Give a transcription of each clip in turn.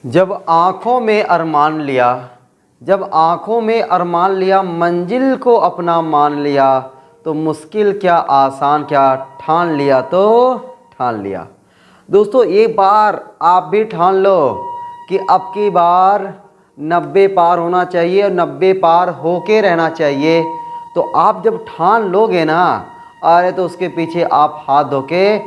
जब आँखों में अरमान लिया, जब आँखों में अरमान लिया, मंजिल को अपना मान लिया, तो मुश्किल क्या आसान क्या, ठान लिया तो ठान लिया। दोस्तों एक बार आप भी ठान लो कि अब की बार 90 पार होना चाहिए और 90 पार होके रहना चाहिए। तो आप जब ठान लोगे ना, अरे तो उसके पीछे आप हाथ धो के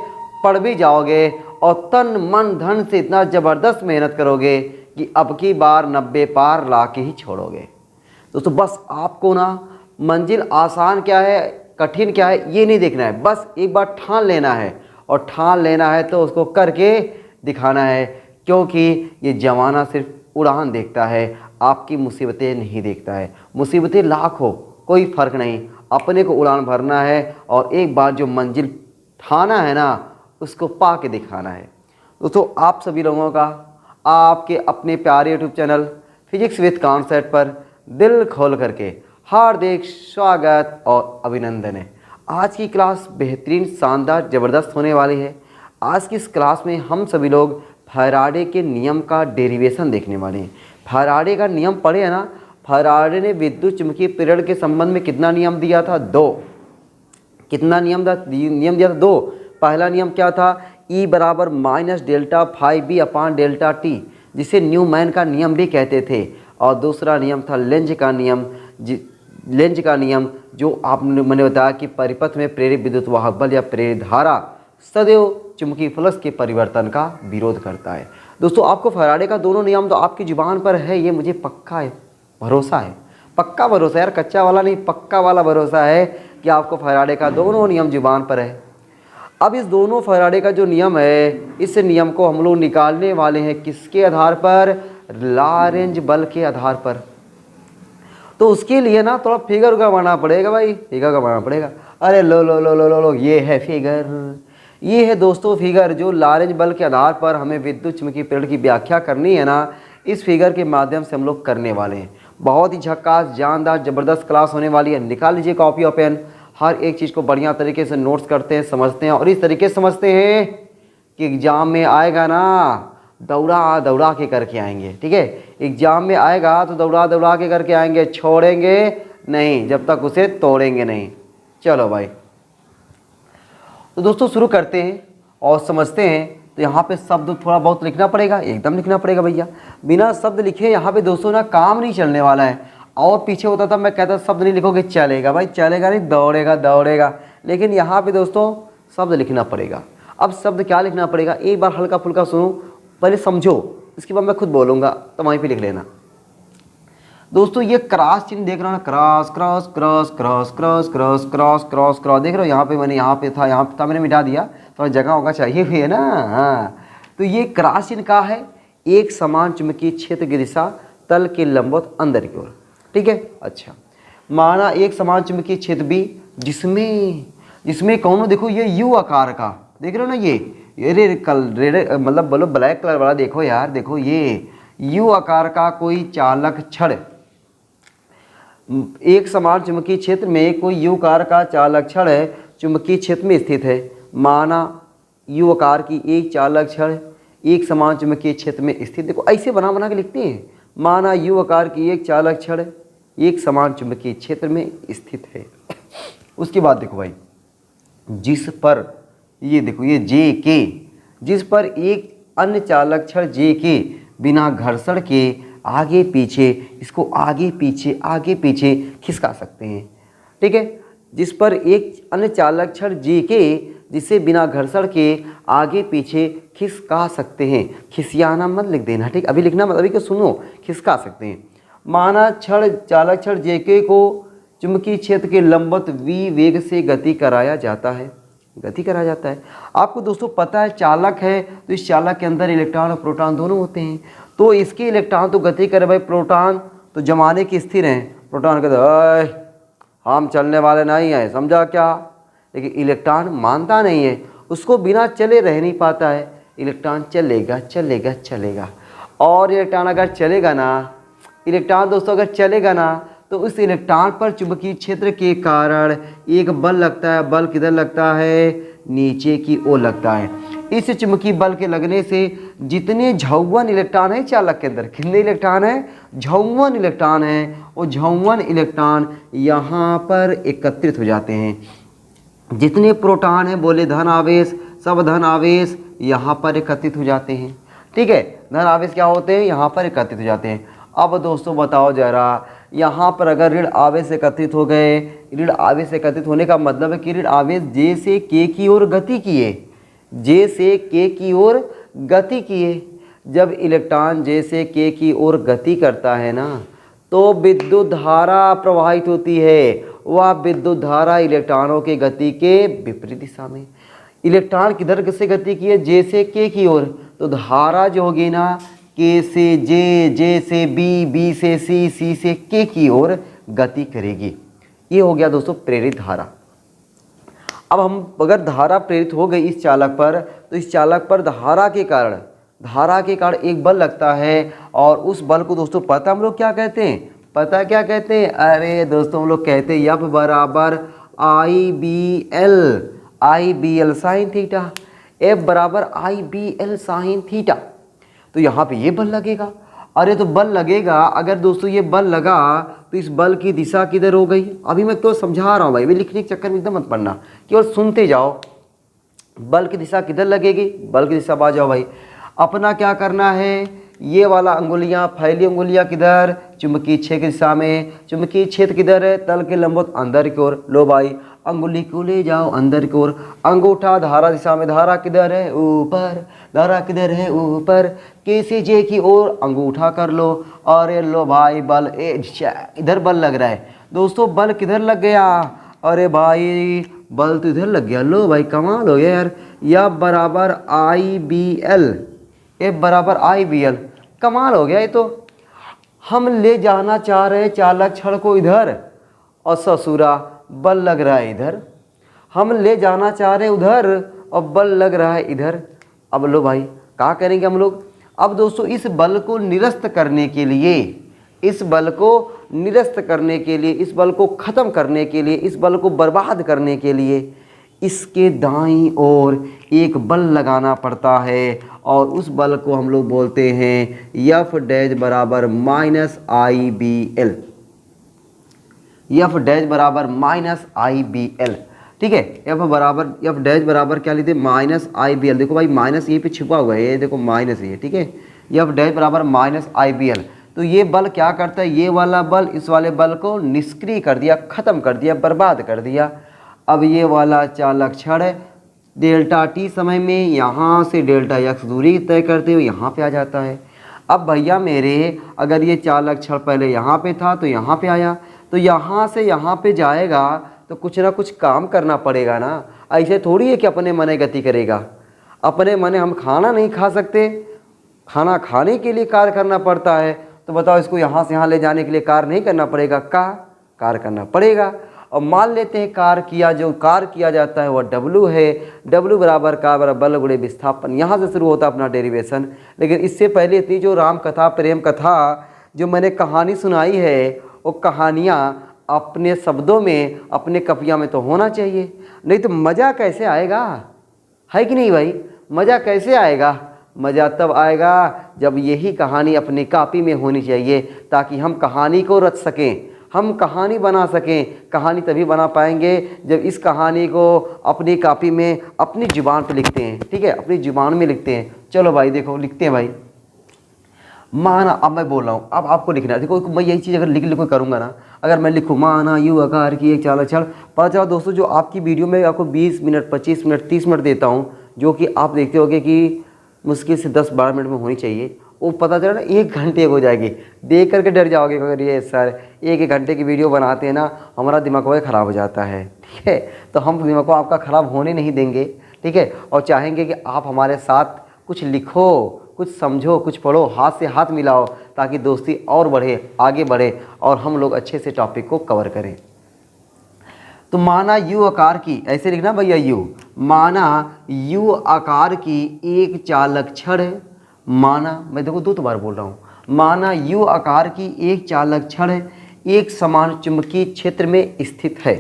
पड़ भी जाओगे और तन मन धन से इतना ज़बरदस्त मेहनत करोगे कि अब की बार 90 पार ला के ही छोड़ोगे। दोस्तों बस आपको ना मंजिल आसान क्या है कठिन क्या है ये नहीं देखना है, बस एक बार ठान लेना है और ठान लेना है तो उसको करके दिखाना है, क्योंकि ये ज़माना सिर्फ उड़ान देखता है, आपकी मुसीबतें नहीं देखता है। मुसीबतें लाख हो कोई फ़र्क नहीं, अपने को उड़ान भरना है और एक बार जो मंजिल ठाना है ना उसको पा के दिखाना है। दोस्तों आप सभी लोगों का आपके अपने प्यारे YouTube channel physics with concept पर दिल खोल करके हार्दिक स्वागत और अभिनंदन है। आज की क्लास बेहतरीन शानदार ज़बरदस्त होने वाली है। आज की इस क्लास में हम सभी लोग फैराडे के नियम का डेरिवेशन देखने वाले हैं। फैराडे का नियम पढ़े है ना, फैराडे ने विद्युत चुंबकीय प्रेरण के संबंध में कितना नियम दिया था? 2। कितना नियम दिया था? 2। पहला नियम क्या था? E बराबर minus delta phi B upon delta T, जिसे न्यूमैन का नियम भी कहते थे। और दूसरा नियम था लेंज का नियम, लेंज का नियम जो मैंने बताया कि परिपथ में प्रेरित विद्युत वाहक बल या प्रेरित धारा सदैव चुंबकीय फ्लक्स के परिवर्तन का विरोध करता है। दोस्तों आपको फैराडे का दोनों नियम तो आपकी जुबान पर है, ये मुझे पक्का है, भरोसा है, पक्का भरोसा है यार, कच्चा वाला नहीं, पक्का वाला भरोसा है कि आपको फैराडे का दोनों नियम जुबान पर है। अब इस दोनों फैराडे का जो नियम है, इस नियम को हम लोग निकालने वाले हैं किसके आधार पर? लॉरेंज बल के आधार पर। तो उसके लिए ना थोड़ा फिगर का बनाना पड़ेगा भाई, फिगर का बनाना पड़ेगा। अरे लो लो लो लो लो लो, ये है फिगर, ये है दोस्तों फिगर जो लॉरेंज बल के आधार पर हमें विद्युत चुंबकीय प्रेरण की व्याख्या करनी है ना, इस फिगर के माध्यम से हम लोग करने वाले हैं। बहुत ही झक्कास जानदार ज़बरदस्त क्लास होने वाली है। निकाल लीजिए कॉपी और पेन, हर एक चीज़ को बढ़िया तरीके से नोट्स करते हैं, समझते हैं और इस तरीके से समझते हैं कि एग्ज़ाम में आएगा ना दौड़ा दौड़ा के करके आएंगे। ठीक है, एग्ज़ाम में आएगा तो दौड़ा दौड़ा के करके आएंगे, छोड़ेंगे नहीं जब तक उसे तोड़ेंगे नहीं। चलो भाई, तो दोस्तों शुरू करते हैं और समझते हैं। तो यहाँ पे शब्द थोड़ा बहुत लिखना पड़ेगा, एकदम लिखना पड़ेगा भैया, बिना शब्द लिखे यहाँ पे दोस्तों ना काम नहीं चलने वाला है। और पीछे होता था मैं कहता शब्द नहीं लिखोगे चलेगा भाई, चलेगा नहीं, दौड़ेगा दौड़ेगा, लेकिन यहाँ पे दोस्तों शब्द लिखना पड़ेगा। अब शब्द क्या लिखना पड़ेगा, एक बार हल्का फुल्का सुनो, पहले समझो, इसके बाद मैं खुद बोलूँगा तो वहीं पे लिख लेना। दोस्तों ये क्रॉस चिन्ह देख रहे हो ना, cross cross cross cross cross cross cross cross cross, देख रहे हो यहाँ पे, मैंने यहाँ पे था मैंने मिटा दिया, थोड़ा जगह होगा चाहिए भी है ना। हाँ, तो ये क्रॉस चिन्ह का है एक समान चुंबकीय क्षेत्र की दिशा तल के लंबवत अंदर की ओर। ठीक है, अच्छा, माना एक समान चुंबकीय क्षेत्र भी जिसमें कौन, देखो ये यू आकार का, देख रहे हो ना, ये रेड मतलब बोलो ब्लैक कलर वाला, देखो यार, देखो ये यू आकार का कोई चालक छड़, एक समान चुंबकीय क्षेत्र में कोई यू आकार का चालक छड़ है, चुंबकीय क्षेत्र में स्थित है। माना यू आकार की एक चालक छड़ एक समान चुंबकीय क्षेत्र में स्थित, देखो ऐसे बना बना के लिखते हैं। माना यू आकार की एक चालक छड़ एक समान चुंबकीय क्षेत्र में स्थित है। उसके बाद देखो भाई, जिस पर ये देखो ये जे के, जिस पर एक अन्य चालक छड़ जे के बिना घर्षण के आगे पीछे, इसको आगे पीछे खिसका सकते हैं। ठीक है, जिस पर एक अन्य चालक छड़ जे के जिसे बिना घर्षण के आगे पीछे खिसका सकते हैं। खिसियाना मत लिख देना, ठीक, अभी लिखना मत, अभी को सुनो, खिसका सकते हैं। माना चालक छड़ जे के को चुंबकीय क्षेत्र के लंबवत v वेग से गति कराया जाता है। आपको दोस्तों पता है चालक है तो इस चालक के अंदर इलेक्ट्रॉन और प्रोटॉन दोनों होते हैं, तो इसके इलेक्ट्रॉन तो गति करे भाई, प्रोटॉन तो जमाने के स्थिर हैं। प्रोटॉन कहते हम चलने वाले नहीं हैं, समझा क्या, लेकिन इलेक्ट्रॉन मानता नहीं है, उसको बिना चले रह नहीं पाता है। इलेक्ट्रॉन चलेगा चलेगा चलेगा, और इलेक्ट्रॉन अगर चलेगा ना, इलेक्ट्रॉन दोस्तों अगर चलेगा ना तो उस इलेक्ट्रॉन पर चुंबकीय क्षेत्र के कारण एक बल लगता है। बल किधर लगता है? नीचे की ओर लगता है। इस चुंबकीय बल के लगने से जितने झौवन इलेक्ट्रॉन है चालक के अंदर, कितने इलेक्ट्रॉन है, झौवन इलेक्ट्रॉन है, वो झौवन इलेक्ट्रॉन यहाँ पर एकत्रित हो जाते हैं। जितने प्रोटॉन हैं बोले धन आवेश, सब धन आवेश यहाँ पर एकत्रित हो जाते हैं। ठीक है, धन आवेश क्या होते हैं, यहाँ पर एकत्रित हो जाते हैं। अब दोस्तों बताओ जरा, यहाँ पर अगर ऋण आवेश एकत्रित हो गए, ऋण आवेश एकत्रित होने का मतलब है कि ऋण आवेश जे से के की ओर गति किए, जे से के की ओर गति किए। जब इलेक्ट्रॉन जे से के की ओर गति करता है ना, तो विद्युत धारा प्रवाहित होती है। वह विद्युत धारा इलेक्ट्रॉनों की गति के विपरीत दिशा में। इलेक्ट्रॉन किधर से गति की है, जे से के की ओर, तो धारा जो होगी ना, के से जे, जे से बी, बी से सी, सी से के की ओर गति करेगी। ये हो गया दोस्तों प्रेरित धारा। अब हम अगर धारा प्रेरित हो गई इस चालक पर, तो इस चालक पर धारा के कारण एक बल लगता है, और उस बल को दोस्तों पता हम लोग क्या कहते हैं, पता क्या कहते हैं, अरे दोस्तों हम लोग कहते हैं F बराबर I B L sine theta, F बराबर I B L sine theta. तो यहाँ पे ये बल लगेगा। अरे तो बल लगेगा, अगर दोस्तों ये बल लगा तो इस बल की दिशा किधर हो गई। अभी मैं तो समझा रहा हूँ भाई, वे लिखने के चक्कर में एकदम मत पड़ना, केवल सुनते जाओ। बल की दिशा किधर लगेगी, बल की दिशा आ जाओ भाई। अपना क्या करना है, ये वाला अंगुलियाँ, फैली अंगुलियाँ किधर, चुंबकीय क्षेत्र की दिशा में। चुंबकीय क्षेत्र किधर है, तल के लंबवत अंदर की ओर। लो भाई अंगुली को ले जाओ अंदर की ओर। अंगूठा धारा दिशा में, धारा किधर है, ऊपर, धारा किधर है, ऊपर। के से जे की ओर अंगूठा कर लो, और लो भाई बल इधर बल लग रहा है। दोस्तों बल किधर लग गया, अरे भाई बल तो इधर लग गया। लो भाई कमाल हो गया यार। या बराबर आई बी एल, F बराबर आई बी एल, कमाल हो गया ये तो। हम ले जाना चाह रहे हैं चालक छड़ को इधर, और ससुरा बल लग रहा है इधर। हम ले जाना चाह रहे हैं उधर, और बल लग रहा है इधर। अब लो भाई क्या करेंगे हम लोग। अब दोस्तों इस बल को निरस्त करने के लिए, इस बल को निरस्त करने के लिए, इस बल को ख़त्म करने के लिए, इस बल को बर्बाद करने के लिए इसके दाईं ओर एक बल लगाना पड़ता है, और उस बल को हम लोग बोलते हैं F डैश बराबर minus I B L. F dash बराबर माइनस आई बी एल। ठीक है, F डैश बराबर क्या लेते हैं, माइनस आई बी एल। देखो भाई माइनस ये पे छिपा हुआ है, ये देखो माइनस ये। ठीक है, F डैश बराबर माइनस आई बी एल। तो ये बल क्या करता है, ये वाला बल इस वाले बल को निष्क्रिय कर दिया, ख़त्म कर दिया, बर्बाद कर दिया। अब ये वाला चालक छड़ डेल्टा टी समय में यहाँ से डेल्टा एक्स दूरी तय करते हुए यहाँ पे आ जाता है। अब भैया मेरे, अगर ये चालक छड़ पहले यहाँ पे था तो यहाँ पे आया, तो यहाँ से यहाँ पे जाएगा तो कुछ ना कुछ काम करना पड़ेगा ना। ऐसे थोड़ी है कि अपने मन गति करेगा। अपने मन हम खाना नहीं खा सकते, खाना खाने के लिए कार्य करना पड़ता है। तो बताओ इसको यहाँ से यहाँ ले जाने के लिए कार्य नहीं करना पड़ेगा, कार्य करना पड़ेगा। और मान लेते हैं कार्य किया जाता है वह W है। W बराबर कार्य बराबर बल गुणे विस्थापन। यहाँ से शुरू होता है अपना डेरिवेशन। लेकिन इससे पहले इतनी जो राम कथा प्रेम कथा जो मैंने कहानी सुनाई है, वो कहानियाँ अपने शब्दों में, अपने कपियाँ में तो होना चाहिए, नहीं तो मज़ा कैसे आएगा, है कि नहीं भाई। मज़ा कैसे आएगा, मज़ा तब आएगा जब यही कहानी अपनी कॉपी में होनी चाहिए, ताकि हम कहानी को रच सकें, हम कहानी बना सकें। कहानी तभी बना पाएंगे जब इस कहानी को अपनी कॉपी में अपनी ज़ुबान पे लिखते हैं। ठीक है, अपनी ज़ुबान में लिखते हैं। चलो भाई देखो लिखते हैं भाई। माना, अब मैं बोल रहा हूँ, अब आपको लिखना है। देखो मैं यही चीज़ अगर लिख करूँगा ना, अगर मैं लिखूँ माना यू आकार की एक चालक छड़, पता चला दोस्तों जो आपकी वीडियो में आपको 20 मिनट 25 मिनट 30 मिनट देता हूँ, जो कि आप देखते होगे कि मुश्किल से 10-12 मिनट में होनी चाहिए, वो पता चला ना 1 घंटे हो जाएगी। देख करके डर जाओगे अगर ये सर 1 घंटे की वीडियो बनाते हैं ना, हमारा दिमाग वही ख़राब हो जाता है। ठीक है, तो हम दिमाग को आपका ख़राब होने नहीं देंगे। ठीक है, और चाहेंगे कि आप हमारे साथ कुछ लिखो, कुछ समझो, कुछ पढ़ो, हाथ से हाथ मिलाओ, ताकि दोस्ती और बढ़े, आगे बढ़े, और हम लोग अच्छे से टॉपिक को कवर करें। तो माना यू आकार की, ऐसे लिखना भैया यू, माना यू आकार की एक चालक छड़ है। माना, मैं देखो 2 बार बोल रहा हूँ, माना यू आकार की एक चालक छड़ एक समान चुंबकीय क्षेत्र में स्थित है।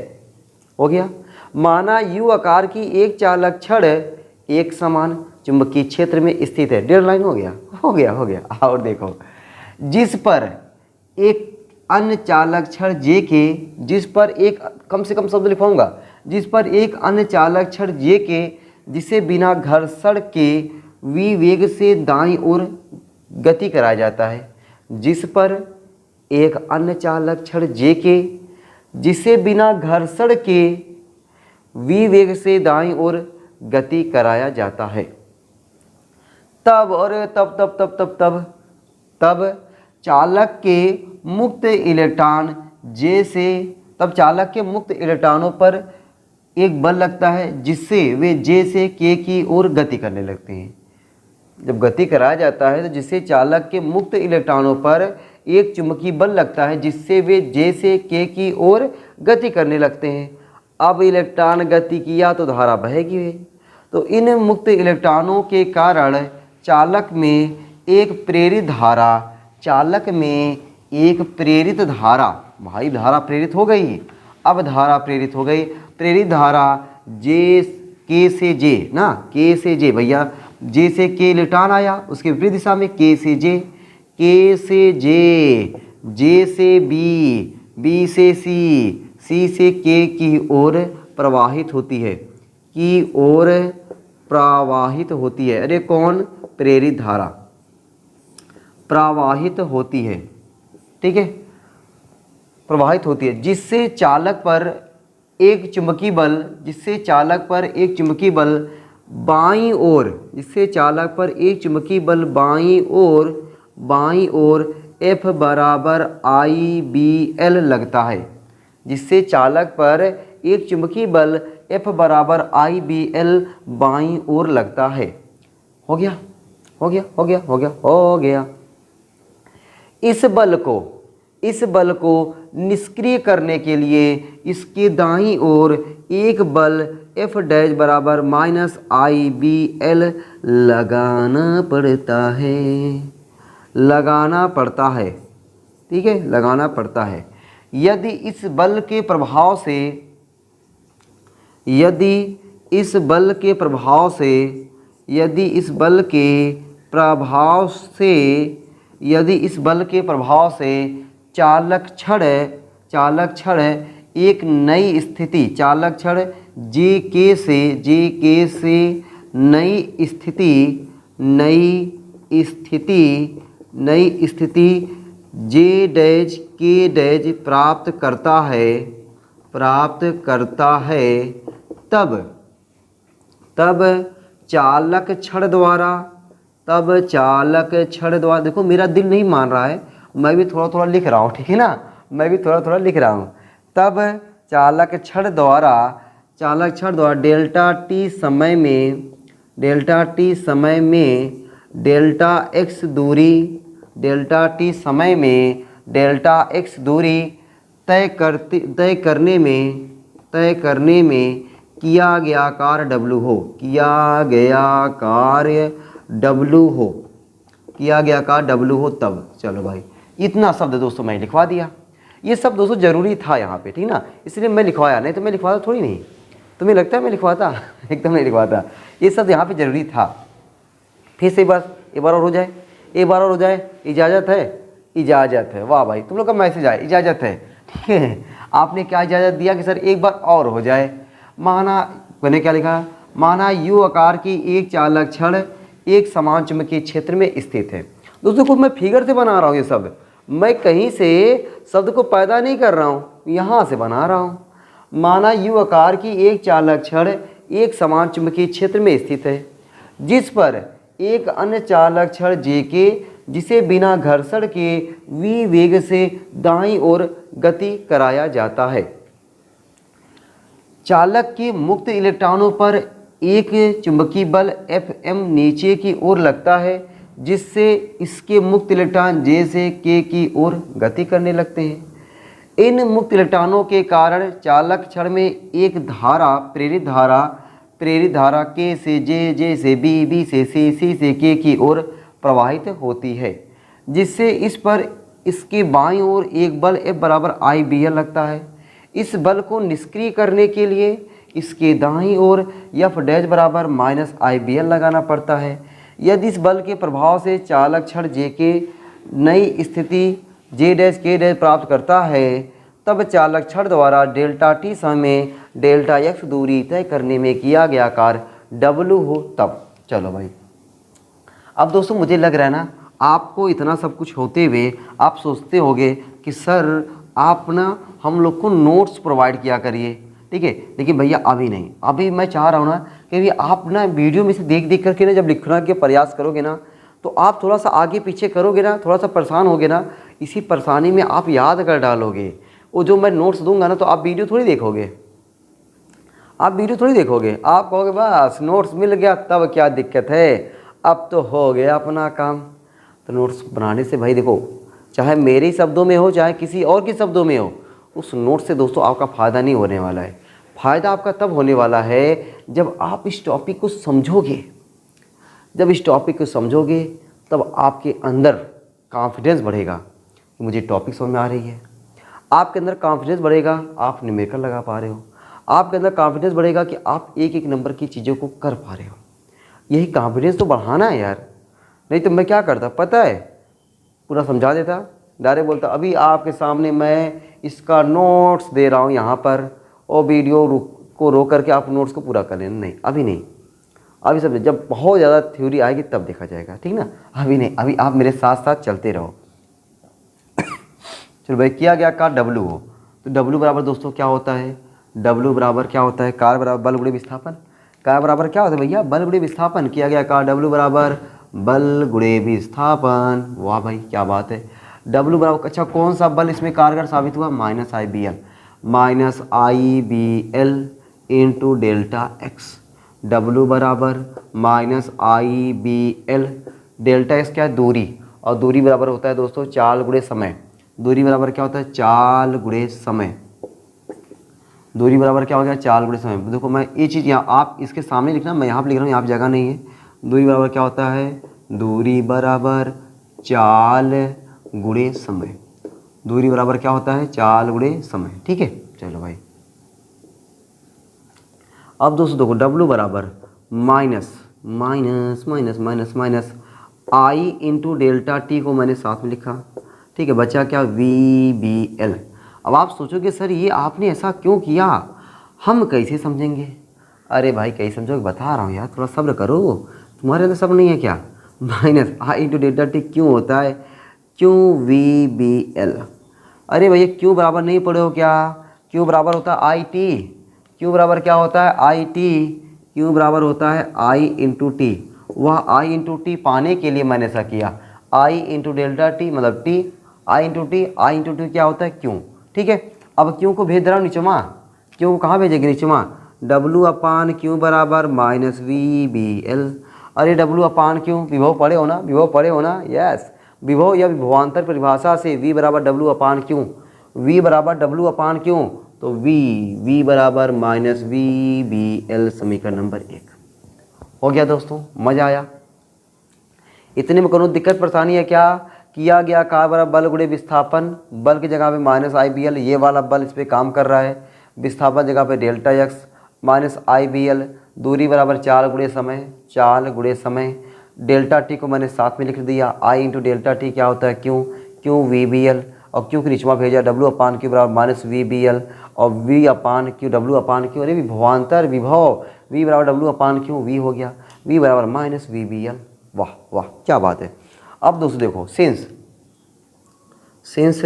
हो गया, माना यू आकार की एक चालक छड़ एक समान चुंबकीय क्षेत्र में स्थित है। 1.5 लाइन हो गया, हो गया, हो गया। और देखो, जिस पर एक अन्य चालक छड़ जे के, जिस पर एक, कम से कम शब्द लिखवाऊंगा, जिस पर एक अन्य चालक छड़ जे के, जिसे बिना घर्षण के विवेग से दाईं ओर गति कराया जाता है। जिस पर एक अन्य चालक छड़ जे के, जिसे बिना घर्षण के विवेग से दाईं ओर गति कराया जाता है। तब और तब तब तब तब तब तब चालक के मुक्त इलेक्ट्रॉन जे से, तब चालक के मुक्त इलेक्ट्रॉनों पर एक बल लगता है जिससे वे जे से के की ओर गति करने लगते हैं। जब गति कराया जाता है तो जिससे चालक के मुक्त इलेक्ट्रॉनों पर एक चुंबकीय बल लगता है जिससे वे जे से के की ओर गति करने लगते हैं। अब इलेक्ट्रॉन गति किया तो धारा बहेगी। तो इन मुक्त इलेक्ट्रॉनों के कारण चालक में एक प्रेरित धारा, चालक में एक प्रेरित धारा, भाई धारा प्रेरित हो गई। अब धारा प्रेरित हो गई, प्रेरित धारा जे के से जे ना, के से जे भैया, जे से के इलेक्ट्रॉन आया, उसके विपरीत दिशा में के से जे, के से जे, जे से बी, बी से सी, सी से के की ओर प्रवाहित होती है, की ओर प्रवाहित होती है। अरे कौन? प्रेरित धारा प्रवाहित होती है, ठीक है, प्रवाहित होती है, जिससे चालक पर एक चुंबकीय बल, जिससे चालक पर एक चुंबकीय बल बाईं ओर, जिससे चालक पर एक चुंबकीय बल बाईं ओर F बराबर IBL लगता है, जिससे चालक पर एक चुंबकीय बल F बराबर IBL बाईं ओर लगता है। हो गया, हो गया, हो गया, हो गया, हो गया। इस बल को निष्क्रिय करने के लिए इसके दाईं ओर एक बल F डैश बराबर -IBL लगाना पड़ता है, ठीक है, लगाना पड़ता है। यदि इस बल के प्रभाव से, यदि इस बल के प्रभाव से चालक छड़ एक नई स्थिति, चालक छड़ जे के से नई स्थिति जे डैश के डैश प्राप्त करता है, तब चालक छड़ द्वारा, देखो मेरा दिल नहीं मान रहा है, मैं भी थोड़ा थोड़ा लिख रहा हूँ, ठीक है ना, मैं भी थोड़ा थोड़ा लिख रहा हूँ। तब चालक छड़ द्वारा डेल्टा टी समय में डेल्टा एक्स दूरी तय करने में किया गया कार्य W हो, तब। चलो भाई, इतना शब्द दोस्तों मैं लिखवा दिया। ये सब दोस्तों जरूरी था यहाँ पे, ठीक ना, इसलिए मैं लिखवाया, नहीं तो मैं लिखवाता थोड़ी नहीं। तुम्हें लगता है मैं लिखवाता? एकदम नहीं लिखवाता। ये सब यहाँ पे जरूरी था। फिर से एक बार और हो जाए, इजाज़त है। वाह भाई, तुम लोग का मैसेज आए, इजाज़त है, ठीक है। आपने क्या इजाज़त दिया कि सर एक बार और हो जाए। मैंने क्या लिखा? माना यू आकार की एक चालक छड़ एक समान चुंबकीय क्षेत्र में स्थित है। दोस्तों को मैं फिगर से बना रहा हूँ, ये शब्द मैं कहीं से शब्द को पैदा नहीं कर रहा हूँ, यहाँ से बना रहा हूँ। माना यू आकार की एक चालक छड़ एक समान चुंबकीय क्षेत्र में स्थित है, जिस पर एक अन्य चालक छड़ जे के, जिसे बिना घर्षण के वी वेग से दाईं ओर गति कराया जाता है। चालक के मुक्त इलेक्ट्रॉनों पर एक चुंबकीय बल Fm नीचे की ओर लगता है, जिससे इसके मुक्त इलेक्ट्रॉन जे से के की ओर गति करने लगते हैं। इन मुक्त इलेक्ट्रॉनों के कारण चालक छड़ में एक धारा, प्रेरित धारा के से जे, जे से बी, बी से सी, सी से के की ओर प्रवाहित होती है, जिससे इस पर इसके बाईं ओर एक बल F बराबर IBL लगता है। इस बल को निष्क्रिय करने के लिए इसके दाईं ओर एफ डैश बराबर माइनस आई बी एल लगाना पड़ता है। यदि इस बल के प्रभाव से चालक छड़ जे के नई स्थिति जे डैश के डैश प्राप्त करता है, तब चालक छड़ द्वारा डेल्टा टी समय में डेल्टा एक्स दूरी तय करने में किया गया कार्य डब्लू हो तब। चलो भाई, अब दोस्तों मुझे लग रहा है ना आपको इतना सब कुछ होते हुए आप सोचते होंगे कि सर आप ना हम लोग को नोट्स प्रोवाइड किया करिए, ठीक है। लेकिन भैया अभी नहीं, अभी मैं चाह रहा हूँ ना कि आप ना वीडियो में से देख देख करके ना जब लिखना के प्रयास करोगे ना तो आप थोड़ा सा आगे पीछे करोगे ना, थोड़ा सा परेशान होगे ना, इसी परेशानी में आप याद कर डालोगे। वो जो मैं नोट्स दूंगा ना तो आप वीडियो थोड़ी देखोगे, आप कहोगे बस नोट्स मिल गया तब क्या दिक्कत है, अब तो हो गया अपना काम। तो नोट्स बनाने से भाई देखो, चाहे मेरे शब्दों में हो चाहे किसी और के शब्दों में हो, उस नोट से दोस्तों आपका फ़ायदा नहीं होने वाला है। फ़ायदा आपका तब होने वाला है जब आप इस टॉपिक को समझोगे। जब इस टॉपिक को समझोगे तब आपके अंदर कॉन्फिडेंस बढ़ेगा कि मुझे टॉपिक समझ में आ रही है। आपके अंदर कॉन्फिडेंस बढ़ेगा, आप न्यूमेरिकल लगा पा रहे हो। आपके अंदर कॉन्फिडेंस बढ़ेगा कि आप एक एक नंबर की चीज़ों को कर पा रहे हो। यही कॉन्फिडेंस तो बढ़ाना है यार। नहीं तो मैं क्या करता पता है, पूरा समझा देता, डायरेक्ट बोलता अभी आपके सामने मैं इसका नोट्स दे रहा हूँ यहाँ पर, और वीडियो को रोक करके आप नोट्स को पूरा कर लेना। नहीं, अभी नहीं, अभी सब जब बहुत ज़्यादा थ्योरी आएगी तब देखा जाएगा, ठीक ना। अभी नहीं, अभी आप मेरे साथ साथ चलते रहो। चलो भाई, किया गया कार्य डब्लू हो तो डब्लू बराबर दोस्तों क्या होता है, डब्लू बराबर क्या होता है, कार्य बराबर बल गुणे विस्थापन। कार्य बराबर क्या होता है भैया, बल गुणे विस्थापन। किया गया कार्य डब्लू बराबर बल गुणे विस्थापन। वाह भाई क्या बात है। डब्लू बराबर, अच्छा कौन सा बल इसमें कारगर साबित हुआ, minus I B L, minus I B L into delta X. W बराबर minus I B L, delta X क्या है, दूरी, और दूरी बराबर होता है दोस्तों चाल गुणे समय। दूरी बराबर क्या होता है, चाल गुणे समय। दूरी बराबर क्या हो गया, चाल गुणे समय। देखो मैं ये चीज़ यहाँ आप इसके सामने लिखना, मैं यहाँ पर लिख रहा हूँ, यहाँ पर जगह नहीं है। दूरी बराबर क्या होता है, दूरी बराबर चाल गुणे समय। दूरी बराबर क्या होता है, चाल गुणे समय, ठीक है। चलो भाई, अब दोस्तों देखो डब्लू बराबर minus minus minus minus minus I into delta T को मैंने साथ में लिखा, ठीक है। बचा क्या, वी बी एल। अब आप सोचोगे सर ये आपने ऐसा क्यों किया, हम कैसे समझेंगे। अरे भाई कैसे समझोगे, बता रहा हूँ यार, थोड़ा सब्र करो, तुम्हारे अंदर सब्र नहीं है क्या। Minus I into delta T क्यों होता है, क्यों वी बी एल। अरे भैया क्यों बराबर नहीं पढ़े हो क्या, क्यों बराबर होता है आई टी। क्यों बराबर क्या होता है, आई टी। क्यों बराबर होता है आई इंटू टी। वह आई इंटू टी पाने के लिए मैंने ऐसा किया, आई इंटू डेल्टा टी मतलब टी, आई इंटू टी, आई इंटू टी क्या होता है क्यों, ठीक है। अब क्यों को भेज दे रहा हूँ नीचवा, क्यों को कहाँ भेजेंगे नीचवा, डब्लू अपान क्यों बराबर माइनस वी बी एल। अरे डब्लू अपान क्यों, विभव पढ़े हो ना, विभव पढ़े हो ना, यस। विभव या विभवांतर परिभाषा से v बराबर डब्लू अपान क्यों, v बराबर डब्लू अपान क्यों, तो v बराबर माइनस वी बी एल। समीकरण नंबर 1 हो गया दोस्तों, मज़ा आया। इतने में कोनो दिक्कत परेशानी है क्या। किया गया कार्य बराबर बल गुणे विस्थापन, बल की जगह पे माइनस आई बी एल, ये वाला बल इस पर काम कर रहा है, विस्थापन जगह पे delta x minus I B L. दूरी बराबर चाल गुणे समय, चाल गुणे समय। डेल्टा टी को मैंने साथ में लिख दिया, आई इंटू डेल्टा टी क्या होता है क्यों, क्यों वी बी एल, और क्यों की निचवा भेजा डब्लू अपान क्यू बराबर माइनस वी बी एल, और वी अपान क्यू डब्लू अपान क्यू, अरे विभवांतर विभव वी बराबर डब्लू अपान क्यू, वी हो गया, वी बराबर माइनस वी बी एल। वाह वाह क्या बात है। अब दोस्तों देखो सेंस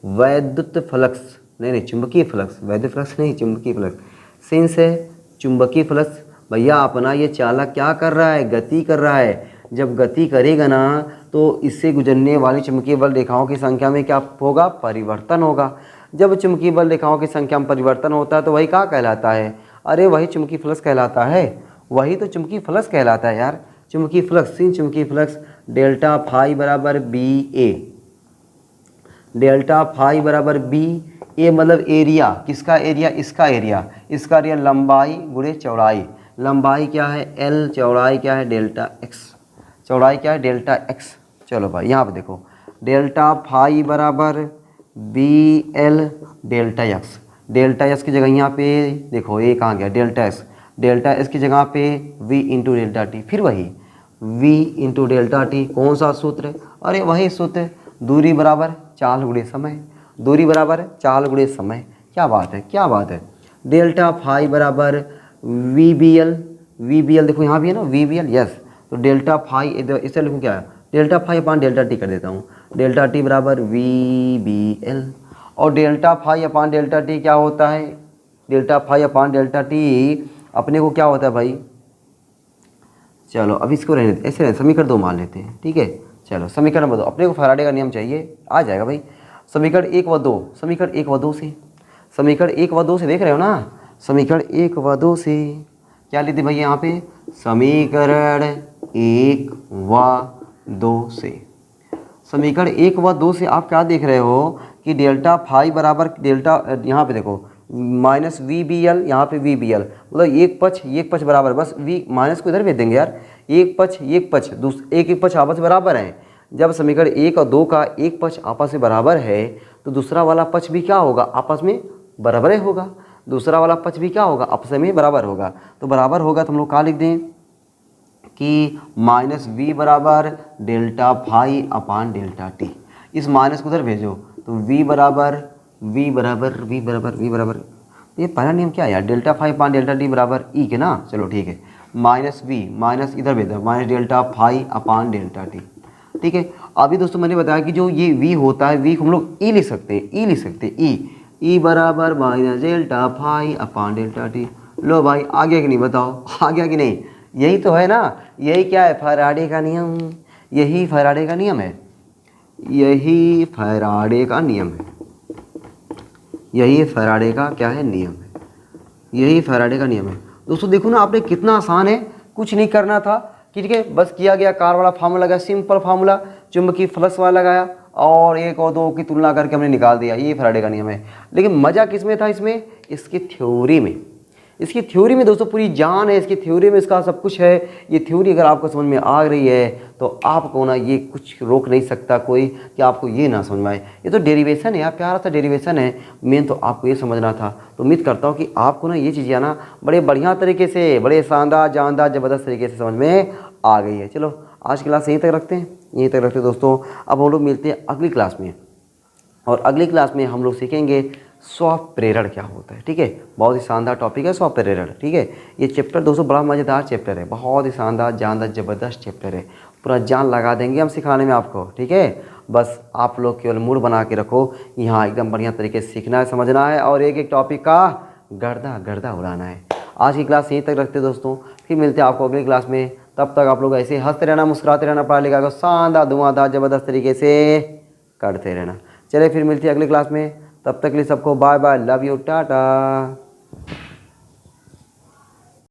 वैद्युत फ्लक्स, नहीं चुंबकीय फ्लक्स, वैद्युत फ्लक्स नहीं चुंबकीय फ्लक्स। सेंस है चुंबकीय फ्लक्स। भैया अपना ये चालक क्या कर रहा है, गति कर रहा है। जब गति करेगा ना तो इससे गुजरने वाली चुंबकीय बल रेखाओं की संख्या में क्या होगा, परिवर्तन होगा। जब चुंबकीय बल रेखाओं की संख्या में परिवर्तन होता है तो वही क्या कहलाता है, अरे वही चुंबकीय फ्लक्स कहलाता है, वही तो चुंबकीय फ्लक्स कहलाता है यार। चुंबकीय फ्लक्स, चुंबकीय फ्लक्स डेल्टा फाई बराबर बी ए, डेल्टा फाई बराबर बी ए मतलब एरिया, किसका एरिया, इसका एरिया, इसका एरिया लंबाई गुणे चौड़ाई। लंबाई क्या है एल, चौड़ाई क्या है डेल्टा एक्स, चौड़ाई क्या है डेल्टा एक्स। चलो भाई यहाँ पे देखो डेल्टा फाई बराबर B L delta x, delta S की जगह यहाँ पे देखो ये कहाँ गया, डेल्टा एस की जगह पे v इंटू डेल्टा टी, फिर वही v इंटू डेल्टा टी। कौन सा सूत्र है? अरे वही सूत्र, दूरी बराबर चाल गुणे समय, दूरी बराबर चाल गुणे समय। क्या बात है, क्या बात है। डेल्टा फाई बराबर वी बी एल देखो यहाँ भी है ना वी बी एल, यस। तो डेल्टा फाई इसे लिखूँ क्या, delta phi upon delta T कर देता हूँ, डेल्टा टी बराबर वी बी एल। और delta phi upon delta T क्या होता है, delta phi upon delta T अपने को क्या होता है भाई, चलो अब इसको रहने देते, ऐसे समीकरण 2 मान लेते हैं, ठीक है। चलो समीकरण नंबर 2, अपने को फैराडे का नियम चाहिए, आ जाएगा भाई। समीकरण 1 व 2, समीकरण 1 व 2 से, समीकरण 1 व 2 से देख रहे हो ना, समीकरण 1 व 2 से क्या लेते भाई यहाँ पे, समीकरण 1 व 2 से, समीकरण 1 व 2 से आप क्या देख रहे हो कि डेल्टा फाई बराबर डेल्टा, यहाँ पे देखो माइनस वी बी एल, यहाँ पे वी बी एल, मतलब एक पक्ष बराबर, बस वी माइनस को इधर भेज देंगे यार, एक पक्ष एक पक्ष आपस में बराबर है। जब समीकरण 1 और 2 का एक पक्ष आपस में बराबर है तो दूसरा वाला पक्ष भी क्या होगा, आपस में बराबर होगा, दूसरा वाला पक्ष भी क्या होगा, आपस में बराबर होगा। तो बराबर होगा तो हम लोग क्या लिख दें कि माइनस वी बराबर delta phi upon delta T, इस माइनस को उधर भेजो तो वी बराबर ये पहला नियम क्या है यार, delta phi upon delta T बराबर ई के ना, चलो ठीक है, माइनस वी माइनस इधर भेज दो, minus delta phi upon delta T, ठीक है। अभी दोस्तों मैंने बताया कि जो ये v होता है, v को हम लोग ई लिख सकते हैं, ई बराबर minus delta phi upon delta T. लो भाई आ गया कि नहीं, बताओ आ गया कि नहीं, यही तो है ना, यही क्या है, फैराडे का नियम, यही फैराडे का नियम है, यही फैराडे का नियम है, यही फैराडे का क्या है, नियम है, यही फैराडे का नियम है। दोस्तों देखो ना, आपने कितना आसान है, कुछ नहीं करना था, ठीक है, बस किया गया, कार वाला फार्मूला लगाया, सिंपल फार्मूला, चुंबकीय फ्लक्स वाला लगाया और 1 और 2 की तुलना करके हमने निकाल दिया, ये फैराडे का नियम है। लेकिन मज़ा किस में था, इसमें, इसकी थ्योरी में, इसकी थ्योरी में दोस्तों पूरी जान है, इसकी थ्योरी में इसका सब कुछ है। ये थ्योरी अगर आपको समझ में आ रही है तो आपको ना ये कुछ रोक नहीं सकता कोई कि आपको ये ना समझ में आए। ये तो डेरिवेशन है यार, प्यारा सा डेरिवेशन है, मेन तो आपको ये समझना था। तो उम्मीद करता हूँ कि आपको ना ये चीज़ें ना बड़े बढ़िया तरीके से, बड़े शानदार जानदार ज़बरदस्त तरीके से समझ में आ गई है। चलो आज की क्लास यहीं तक रखते हैं, दोस्तों। अब हम लोग मिलते हैं अगली क्लास में, और अगली क्लास में हम लोग सीखेंगे स्वप्रेरण क्या होता है, ठीक है। बहुत ही शानदार टॉपिक है स्वप्रेरण, ठीक है। ये चैप्टर दोस्तों बड़ा मज़ेदार चैप्टर है, बहुत ही शानदार जानदार ज़बरदस्त चैप्टर है, पूरा जान लगा देंगे हम सिखाने में आपको, ठीक है। बस आप लोग केवल मूड बना के रखो, यहाँ एकदम बढ़िया तरीके से सीखना है, समझना है और एक एक टॉपिक का गर्दा उड़ाना है। आज की क्लास यहीं तक रखते हैं दोस्तों, फिर मिलते हैं आपको अगली क्लास में। तब तक आप लोग ऐसे हंसते रहना, मुस्कुराते रहना, पढ़ाई लिखा को शानदार धुआंधार ज़बरदस्त तरीके से करते रहना। चलिए फिर मिलती है अगली क्लास में, तब तक के लिए सबको bye bye, love you, Tata.